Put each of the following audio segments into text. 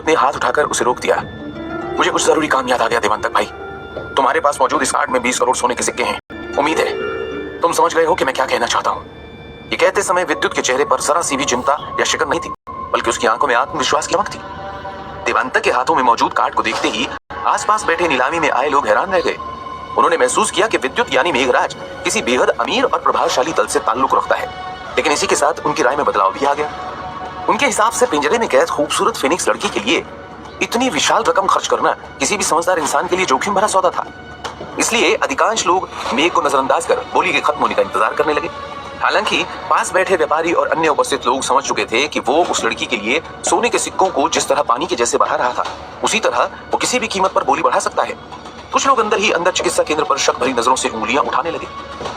ने हाथ उठाकर उसे रोक दिया। मुझे कुछ जरूरी काम याद आ गया देवांतक भाई। तुम्हारे पास मौजूद इस कार्ड में 20 करोड़ सोने के सिक्के हैं। उम्मीद है तुम समझ गए हो कि मैं क्या कहना चाहता हूँ। ये कहते समय विद्युत के चेहरे पर जरा सी भी चिंता या शिकन नहीं थी, बल्कि उसकी आंखों में आत्मविश्वास की चमक थी। देवांतक के हाथों में मौजूद कार्ड को देखते ही आसपास बैठे नीलामी में आए लोग हैरान रह गए। उन्होंने महसूस किया कि विद्युत यानी मेघराज किसी बेहद अमीर और प्रभावशाली दल से ताल्लुक रखता है, लेकिन इसी के साथ उनकी राय में बदलाव भी आ गया। उनके हिसाब से पिंजरे में कैद खूबसूरत फिनिक्स लड़की के लिए इतनी विशाल रकम खर्च करना किसी भी समझदार इंसान के लिए जोखिम भरा सौदा था। इसलिए अधिकांश लोग मेघ को नजरअंदाज कर बोली के खत्म होने का इंतजार करने लगे। हालांकि पास बैठे व्यापारी और अन्य उपस्थित लोग समझ चुके थे कि वो उस लड़की के लिए सोने के सिक्कों को जिस तरह पानी के जैसे बहा रहा था, उसी तरह वो किसी भी कीमत पर बोली बढ़ा सकता है। कुछ लोग अंदर ही अंदर चिकित्सा केंद्र पर शक भरी नजरों से उंगलियां उठाने लगे।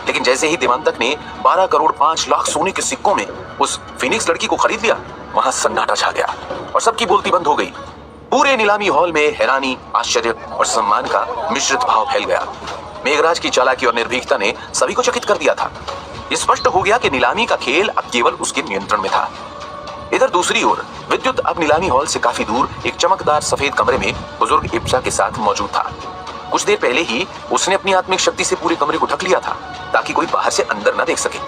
लेकिन जैसे ही देवांतक ने 12 करोड़ 5 लाख सोने के सिक्कों में उस फिनिक्स लड़की को खरीद लिया, वहां सन्नाटा छा गया और सबकी बोलती बंद हो गई। पूरे नीलामी हॉल में हैरानी, आश्चर्य और सम्मान का मिश्रित भाव फैल गया। मेघराज की चालाकी और निर्भीकता ने सभी को चकित कर दिया था। स्पष्ट हो गया कि नीलामी का खेल अब केवल उसके नियंत्रण में था। इधर दूसरी ओर विद्युत अब नीलामी हॉल से काफी दूर एक चमकदार सफेद कमरे में बुजुर्ग इप्सा के साथ मौजूद था। कुछ देर पहले ही उसने अपनी आत्मिक शक्ति से पूरे कमरे को ढक लिया था ताकि कोई बाहर से अंदर न देख सके,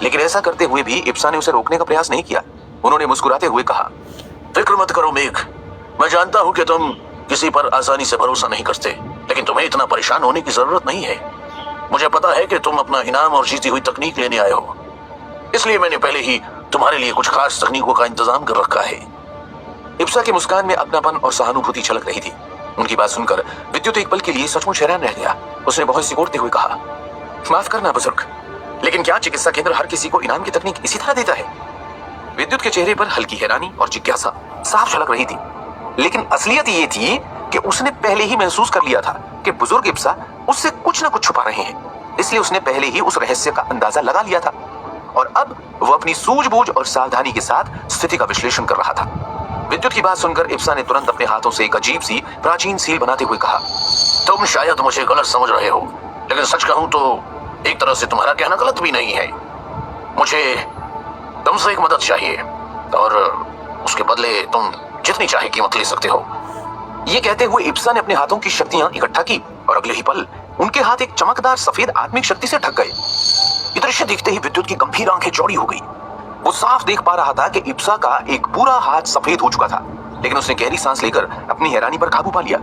लेकिन ऐसा करते हुए भी इप्सा ने उसे रोकने का प्रयास नहीं किया। उन्होंने मुस्कुराते हुए कहा, फिक्र मत करो मेघ, मैं जानता हूं कि तुम किसी पर आसानी से भरोसा नहीं करते, लेकिन तुम्हें इतना परेशान होने की जरूरत नहीं है। मुझे पता है कि तुम अपना इनाम और जीती हुई तकनीक लेने आए हो, इसलिए मैंने पहले ही तुम्हारे लिए कुछ खास तकनीकों का इंतजाम कर रखा है। इप्सा की मुस्कान में अपनापन और सहानुभूति छलक रही थी। उनकी बात सुनकर विद्युत एक पल के लिए सचमुच हैरान रह गया। उसने बहुत सिकोड़ते हुए कहा, माफ करना बुजुर्ग, लेकिन क्या चिकित्सा केंद्र हर किसी को इनाम की तकनीक इसी तरह देता है? विद्युत के चेहरे पर हल्की हैरानी और जिज्ञासा साफ झलक रही थी, लेकिन असलियत ये थी कि उसने पहले ही महसूस कर लिया था कि बुजुर्ग इप्सा उससे कुछ न कुछ छुपा रहे हैं। इसलिए उसने पहले ही उस रहस्य का अंदाजा लगा लिया था और अब वो अपनी सूझबूझ और सावधानी के साथ स्थिति का विश्लेषण कर रहा था। विद्युत की बात सुनकर इप्सा ने तुरंत अपने हाथों से एक अजीब सी प्राचीन सील बनाते हुए कहा, तुम शायद मुझे गलत समझ रहे हो, लेकिन सच कहूं तो एक तरह से तुम्हारा कहना गलत भी नहीं है। मुझे तुमसे एक मदद चाहिए और उसके बदले तुम जितनी चाहे कीमत ले सकते हो। ये कहते हुए इप्सा ने अपने हाथों की शक्तियां इकट्ठा की और अगले ही पल उनके हाथ एक चमकदार सफेद आत्मिक शक्ति से ढक गए। ये दृश्य देखते ही विद्युत की गंभीर आंखें चौड़ी हो गई। वो साफ देख पा रहा था कि इप्सा का एक पूरा हाथ सफेद हो चुका था, लेकिन उसने गहरी सांस लेकर अपनी हैरानी पर काबू पा लिया।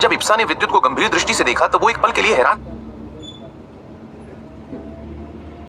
जब इप्सा ने विद्युत को गंभीर दृष्टि से देखा तो वो एक पल के लिए हैरान